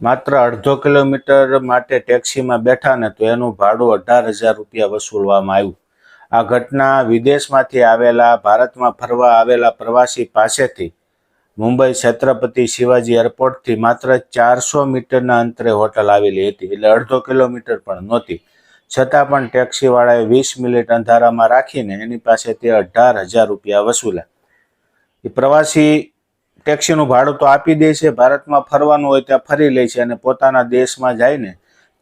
માત્ર અડધો કિલોમીટર માટે ટેક્સીમાં બેઠા ને તો એનું ભાડું 18,000 રૂપિયા વસૂલવામાં આવ્યું. આ ઘટના વિદેશમાંથી આવેલા ભારતમાં ફરવા આવેલા પ્રવાસી પાસેથી મુંબઈ છત્રપતિ શિવાજી એરપોર્ટથી માત્ર 400 મીટરના અંતરે હોટલ આવેલી હતી, એટલે અડધો કિલોમીટર પણ નહોતી. છતાં પણ ટેક્સીવાળાએ 20 મિનિટ અંધારામાં રાખીને એની પાસેથી 18,000 રૂપિયા વસૂલ્યા. એ પ્રવાસી ટેક્સીનું ભાડું તો આપી દે છે, ભારતમાં ફરવાનું હોય ત્યાં ફરી લે છે અને પોતાના દેશમાં જઈને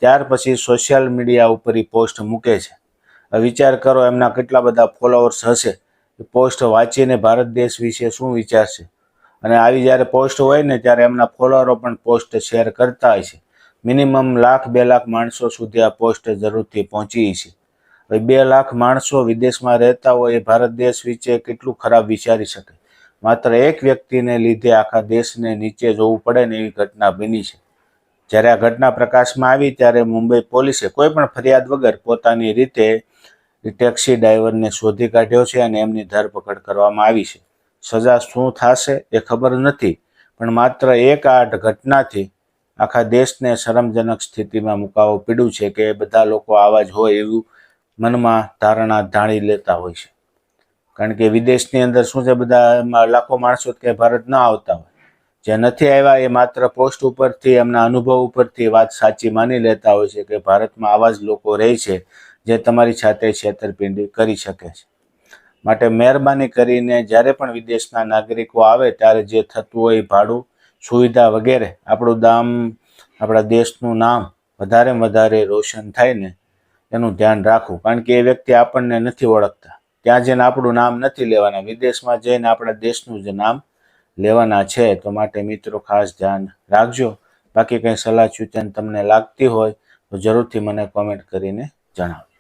ત્યાર પછી સોશિયલ મીડિયા ઉપર એ પોસ્ટ મૂકે છે. વિચાર કરો એમના કેટલા બધા ફોલોઅર્સ હશે, એ પોસ્ટ વાંચીને ભારત દેશ વિશે શું વિચારશે. અને આવી જ્યારે પોસ્ટ હોય ને ત્યારે એમના ફોલોઅરો પણ પોસ્ટ શેર કરતા હોય છે. મિનિમમ 1,00,000 2 લાખ માણસો સુધી આ પોસ્ટ જરૂરથી પહોંચી છે. હવે 2 લાખ માણસો વિદેશમાં રહેતા હોય એ ભારત દેશ વિશે કેટલું ખરાબ વિચારી શકે. માત્ર એક વ્યક્તિને લીધે આખા દેશને નીચે જોવું પડે ને એવી ઘટના બની છે. જ્યારે આ ઘટના પ્રકાશમાં આવી ત્યારે મુંબઈ પોલીસે કોઈ પણ ફરિયાદ વગર પોતાની રીતે ટેક્સી ડ્રાઈવરને શોધી કાઢ્યો છે અને એમની ધરપકડ કરવામાં આવી છે. સજા શું થશે એ ખબર નથી, પણ માત્ર એક આ ઘટનાથી આખા દેશને શરમજનક સ્થિતિમાં મુકાવવું પડ્યું છે કે બધા લોકો આવા જ હોય એવું મનમાં ધારણા ધાણી લેતા હોય છે. કારણ કે વિદેશની અંદર શું છે, બધા લાખો માણસો કે ભારત ન આવતા હોય. જે નથી આવ્યા એ માત્ર પોસ્ટ ઉપરથી એમના અનુભવ ઉપરથી વાત સાચી માની લેતા હોય છે કે ભારતમાં આવા જ લોકો રહે છે જે તમારી સાથે છેતરપિંડી કરી શકે છે. માટે મહેરબાની કરીને જ્યારે પણ વિદેશના નાગરિકો આવે ત્યારે જે થતું હોય ભાડું, સુવિધા વગેરે આપણા દેશનું નામ વધારે રોશન થાય ને એનું ધ્યાન રાખવું. કારણ કે એ વ્યક્તિ આપણને નથી ઓળખતા, ત્યાં જઈને આપણું નામ નથી લેવાના, વિદેશમાં જઈને આપણા દેશનું જ નામ લેવાના છે. તો માટે મિત્રો ખાસ ધ્યાન રાખજો. બાકી કંઈ સલાહ સૂચન તમને લાગતી હોય તો જરૂરથી મને કોમેન્ટ કરીને જણાવો.